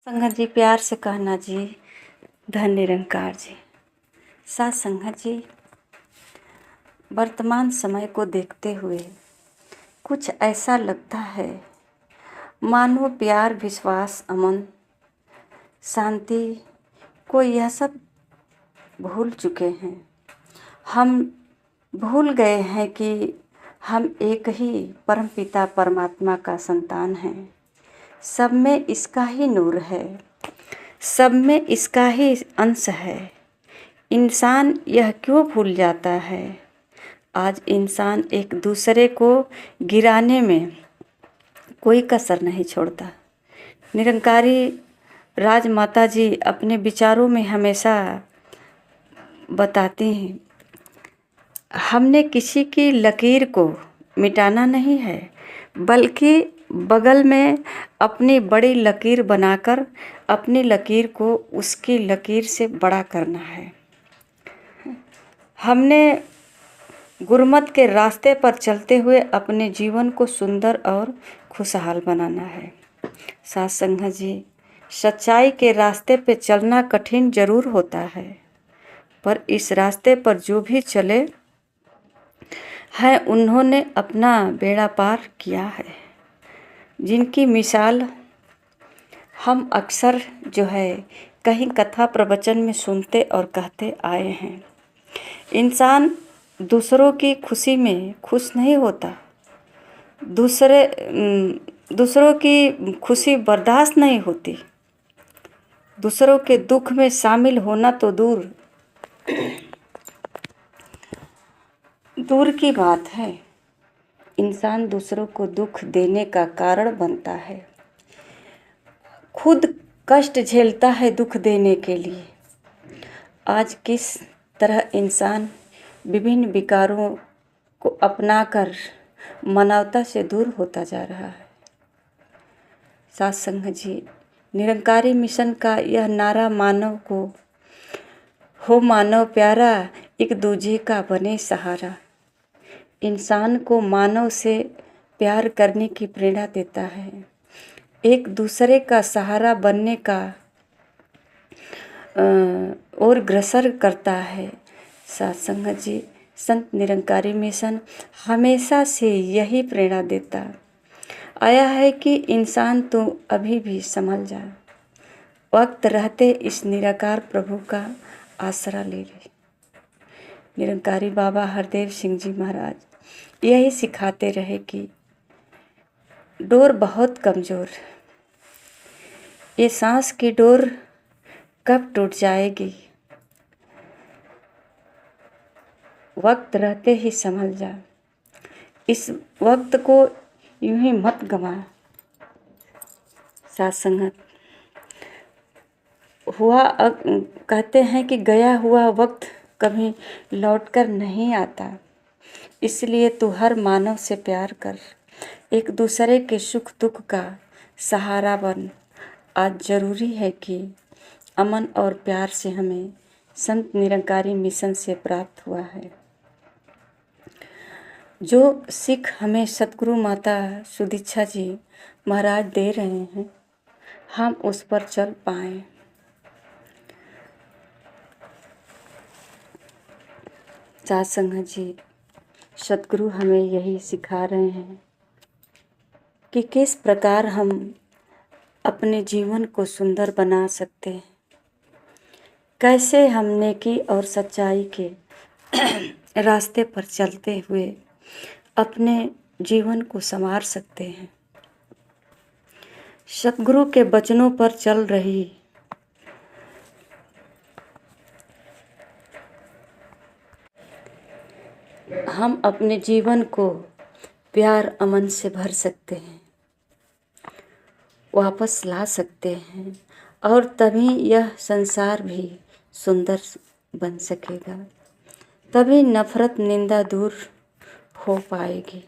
संगत जी, प्यार से कहना जी, धन निरंकार जी। साथ संगत जी, वर्तमान समय को देखते हुए कुछ ऐसा लगता है मानो प्यार, विश्वास, अमन, शांति को यह सब भूल चुके हैं। हम भूल गए हैं कि हम एक ही परमपिता परमात्मा का संतान हैं। सब में इसका ही नूर है, सब में इसका ही अंश है। इंसान यह क्यों भूल जाता है? आज इंसान एक दूसरे को गिराने में कोई कसर नहीं छोड़ता। निरंकारी राजमाता जी अपने विचारों में हमेशा बताती हैं, हमने किसी की लकीर को मिटाना नहीं है, बल्कि बगल में अपनी बड़ी लकीर बनाकर अपनी लकीर को उसकी लकीर से बड़ा करना है। हमने गुरमत के रास्ते पर चलते हुए अपने जीवन को सुंदर और खुशहाल बनाना है। साथ संगत जी, सच्चाई के रास्ते पे चलना कठिन जरूर होता है, पर इस रास्ते पर जो भी चले हैं उन्होंने अपना बेड़ा पार किया है। जिनकी मिसाल हम अक्सर कहीं कथा प्रवचन में सुनते और कहते आए हैं। इंसान दूसरों की खुशी में खुश नहीं होता, दूसरों की खुशी बर्दाश्त नहीं होती, दूसरों के दुख में शामिल होना तो दूर की बात है। इंसान दूसरों को दुख देने का कारण बनता है, खुद कष्ट झेलता है दुख देने के लिए। आज किस तरह इंसान विभिन्न विकारों को अपनाकर मानवता से दूर होता जा रहा है। साथ संगत जी, निरंकारी मिशन का यह नारा मानव को हो मानव प्यारा, एक दूजे का बने सहारा, इंसान को मानव से प्यार करने की प्रेरणा देता है, एक दूसरे का सहारा बनने का और अग्रसर करता है। साथ संगत जी, संत निरंकारी मिशन हमेशा से यही प्रेरणा देता आया है कि इंसान तो अभी भी संभल जा, वक्त रहते इस निराकार प्रभु का आसरा ले ले। निरंकारी बाबा हरदेव सिंह जी महाराज यही सिखाते रहे कि डोर बहुत कमज़ोर, ये सांस की डोर कब टूट जाएगी, वक्त रहते ही संभल जा, इस वक्त को यूं ही मत गवा। साथ संगत कहते हैं कि गया हुआ वक्त कभी लौटकर नहीं आता, इसलिए तू हर मानव से प्यार कर, एक दूसरे के सुख दुख का सहारा बन। आज ज़रूरी है कि अमन और प्यार से हमें संत निरंकारी मिशन से प्राप्त हुआ है। जो सीख हमें सतगुरु माता सुदीक्षा जी महाराज दे रहे हैं, हम उस पर चल पाएं। साथ संगत जी, सतगुरु हमें यही सिखा रहे हैं कि किस प्रकार हम अपने जीवन को सुंदर बना सकते हैं, कैसे हम नेकी और सच्चाई के रास्ते पर चलते हुए अपने जीवन को संवार सकते हैं। सतगुरु के वचनों पर चल रही हम अपने जीवन को प्यार अमन से भर सकते हैं, वापस ला सकते हैं, और तभी यह संसार भी सुंदर बन सकेगा। तभी नफरत निंदा दूर हो पाएगी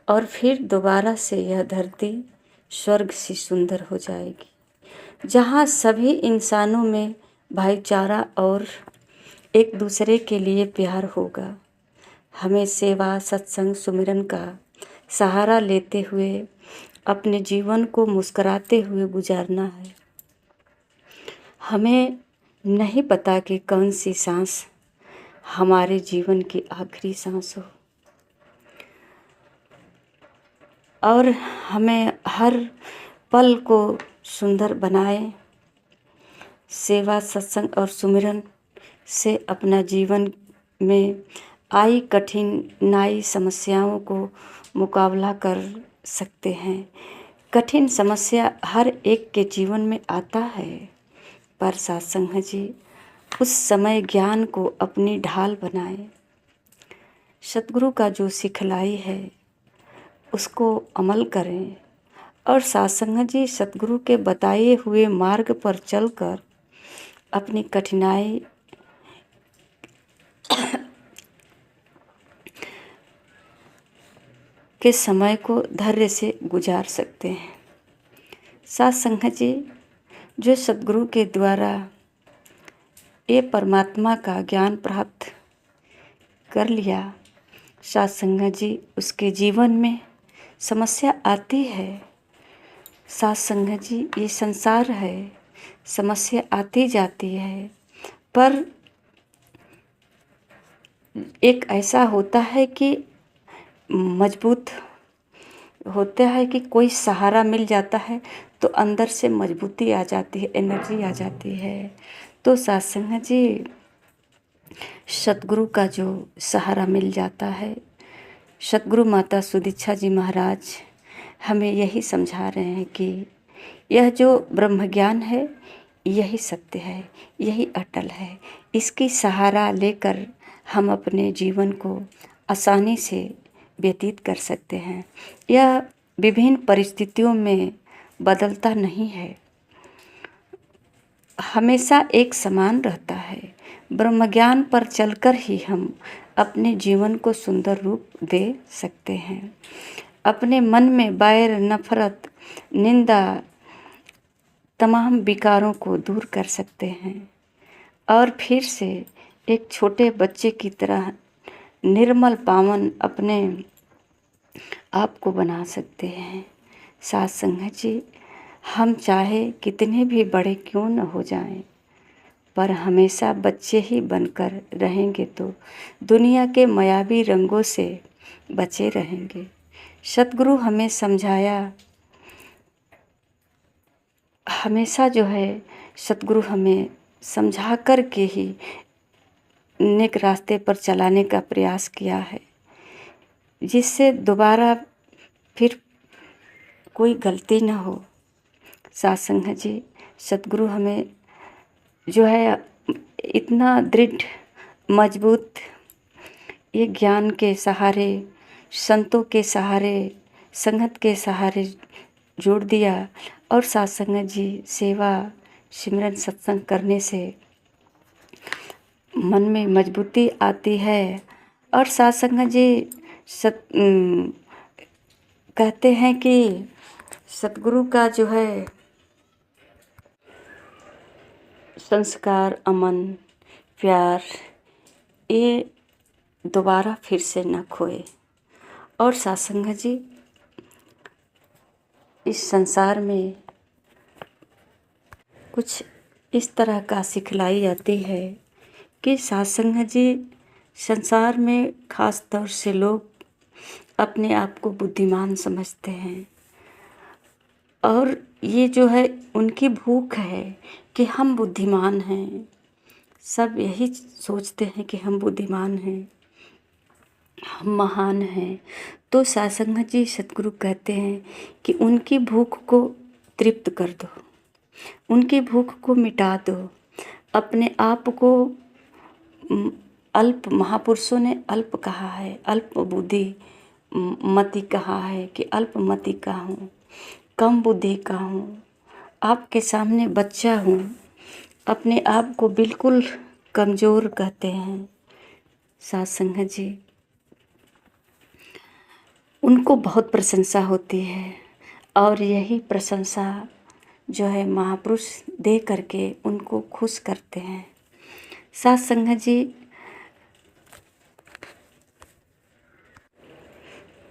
और फिर दोबारा से यह धरती स्वर्ग सी सुंदर हो जाएगी, जहाँ सभी इंसानों में भाईचारा और एक दूसरे के लिए प्यार होगा। हमें सेवा, सत्संग, सुमिरन का सहारा लेते हुए अपने जीवन को मुस्कुराते हुए गुजारना है। हमें नहीं पता कि कौन सी सांस हमारे जीवन की आखिरी सांस हो, और हमें हर पल को सुंदर बनाए। सेवा, सत्संग और सुमिरन से अपना जीवन में आई कठिनाई समस्याओं को मुकाबला कर सकते हैं। कठिन समस्या हर एक के जीवन में आता है, पर सत्संग जी उस समय ज्ञान को अपनी ढाल बनाए। सतगुरु का जो सिखलाई है उसको अमल करें, और सत्संग जी सतगुरु के बताए हुए मार्ग पर चलकर अपनी कठिनाई के समय को धैर्य से गुजार सकते हैं। सत्संग जी जो सतगुरु के द्वारा ये परमात्मा का ज्ञान प्राप्त कर लिया, सत्संग जी उसके जीवन में समस्या आती है। सत्संग जी ये संसार है, समस्या आती जाती है, पर एक ऐसा होता है कि मजबूत होता है कि कोई सहारा मिल जाता है तो अंदर से मजबूती आ जाती है, एनर्जी आ जाती है। तो सत्संग जी सतगुरु का जो सहारा मिल जाता है, सतगुरु माता सुदीक्षा जी महाराज हमें यही समझा रहे हैं कि यह जो ब्रह्म ज्ञान है यही सत्य है, यही अटल है। इसकी सहारा लेकर हम अपने जीवन को आसानी से व्यतीत कर सकते हैं। यह विभिन्न परिस्थितियों में बदलता नहीं है, हमेशा एक समान रहता है। ब्रह्मज्ञान पर चलकर ही हम अपने जीवन को सुंदर रूप दे सकते हैं। अपने मन में बैर, नफरत, निंदा, तमाम विकारों को दूर कर सकते हैं और फिर से एक छोटे बच्चे की तरह निर्मल पावन अपने आप को बना सकते हैं। सत्संग जी हम चाहे कितने भी बड़े क्यों न हो जाएं, पर हमेशा बच्चे ही बनकर रहेंगे तो दुनिया के मायावी रंगों से बचे रहेंगे। सतगुरु हमें समझाया, हमेशा जो है सतगुरु हमें समझा कर के ही नेक रास्ते पर चलाने का प्रयास किया है, जिससे दोबारा फिर कोई गलती न हो। सत्संग जी सतगुरु हमें जो है इतना दृढ़ मजबूत ये ज्ञान के सहारे, संतों के सहारे, संगत के सहारे जोड़ दिया। और सत्संग जी सेवा, सिमरन, सत्संग करने से मन में मजबूती आती है। और सत्संग जी कहते हैं कि सतगुरु का जो है संस्कार, अमन, प्यार ये दोबारा फिर से न खोए। और सत्संग जी इस संसार में कुछ इस तरह का सिखलाई जाती है कि सत्संग जी संसार में ख़ास तौर से लोग अपने आप को बुद्धिमान समझते हैं, और ये जो है उनकी भूख है कि हम बुद्धिमान हैं। सब यही सोचते हैं कि हम बुद्धिमान हैं, हम महान हैं। तो सत्संग जी सतगुरु कहते हैं कि उनकी भूख को तृप्त कर दो, उनकी भूख को मिटा दो। अपने आप को अल्प, महापुरुषों ने अल्प कहा है, अल्प बुद्धि मति कहा है कि अल्प मति का हूँ, कम बुद्धि का हूँ, आपके सामने बच्चा हूँ। अपने आप को बिल्कुल कमज़ोर कहते हैं सत्संग जी। उनको बहुत प्रशंसा होती है, और यही प्रशंसा जो है महापुरुष दे करके उनको खुश करते हैं। सत्संग जी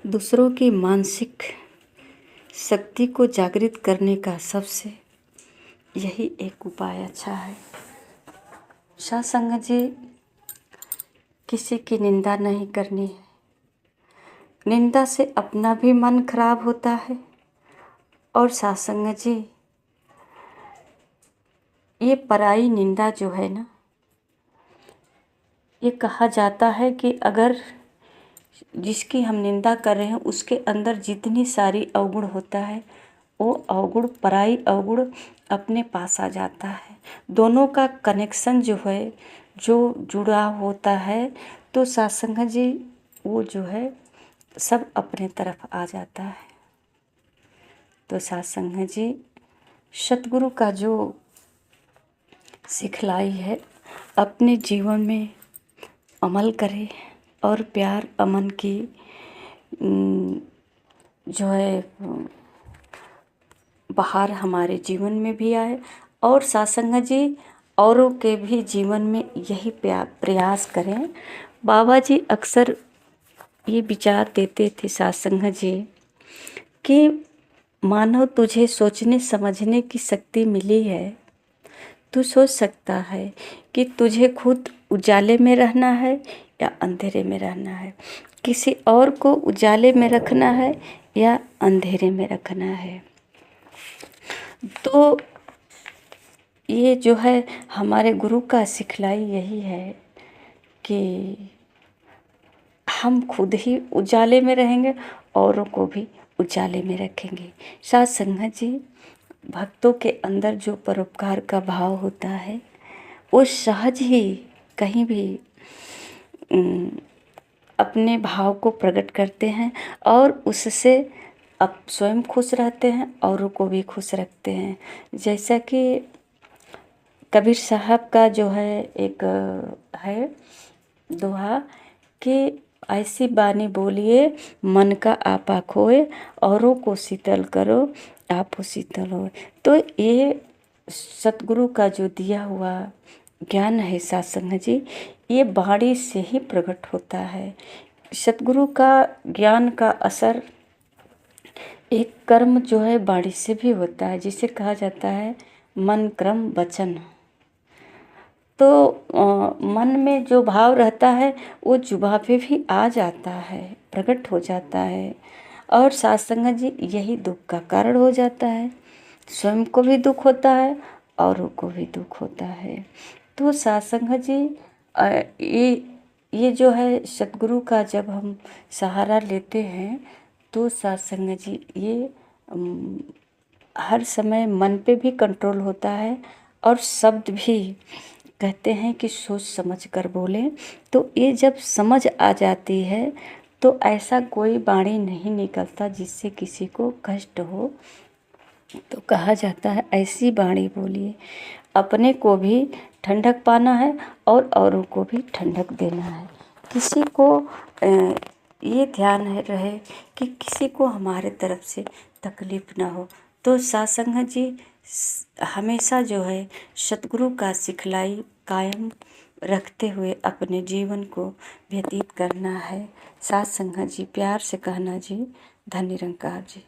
दूसरों की मानसिक शक्ति को जागृत करने का सबसे यही एक उपाय अच्छा है। साथ संगत जी, किसी की निंदा नहीं करनी है। निंदा से अपना भी मन खराब होता है। और साथ संगत जी, ये पराई निंदा जो है ना, ये कहा जाता है कि अगर जिसकी हम निंदा कर रहे हैं उसके अंदर जितनी सारी अवगुण होता है, वो अवगुण पराई अवगुण अपने पास आ जाता है। दोनों का कनेक्शन जो है, जो जुड़ा होता है, तो सत्संग जी वो जो है सब अपने तरफ आ जाता है। तो सत्संग जी सतगुरु का जो सिखलाई है, अपने जीवन में अमल करें और प्यार अमन की जो है बहार हमारे जीवन में भी आए। और सत्संग जी औरों के भी जीवन में यही प्रयास करें। बाबा जी अक्सर ये विचार देते थे सत्संग जी कि मानो तुझे सोचने समझने की शक्ति मिली है, तू सोच सकता है कि तुझे खुद उजाले में रहना है या अंधेरे में रहना है, किसी और को उजाले में रखना है या अंधेरे में रखना है। तो ये जो है हमारे गुरु का सिखलाई यही है कि हम खुद ही उजाले में रहेंगे, औरों को भी उजाले में रखेंगे। साथ संगत जी, भक्तों के अंदर जो परोपकार का भाव होता है वो सहज ही कहीं भी अपने भाव को प्रकट करते हैं और उससे अब स्वयं खुश रहते हैं, औरों को भी खुश रखते हैं। जैसा कि कबीर साहब का जो है एक है दोहा कि ऐसी बानी बोलिए मन का आपा खोए, औरों को शीतल करो आपो शीतल हो। तो ये सतगुरु का जो दिया हुआ ज्ञान है सत्संग जी, ये वाणी से ही प्रकट होता है। सतगुरु का ज्ञान का असर एक कर्म जो है वाणी से भी होता है, जिसे कहा जाता है मन क्रम वचन। तो मन में जो भाव रहता है वो जुबां पे भी आ जाता है, प्रकट हो जाता है। और सत्संग जी यही दुख का कारण हो जाता है। स्वयं को भी दुख होता है, औरों को भी दुख होता है। तो सत्संग जी ये जो है सतगुरु का जब हम सहारा लेते हैं तो सत्संग जी ये हर समय मन पे भी कंट्रोल होता है और शब्द भी कहते हैं कि सोच समझ कर बोलें। तो ये जब समझ आ जाती है तो ऐसा कोई वाणी नहीं निकलता जिससे किसी को कष्ट हो। तो कहा जाता है ऐसी वाणी बोलिए, अपने को भी ठंडक पाना है और औरों को भी ठंडक देना है। किसी को ये ध्यान रहे कि किसी को हमारे तरफ से तकलीफ ना हो। तो सत्संग जी हमेशा जो है सतगुरु का सिखलाई कायम रखते हुए अपने जीवन को व्यतीत करना है। सत्संग जी प्यार से कहना जी, धन्य निरंकार जी।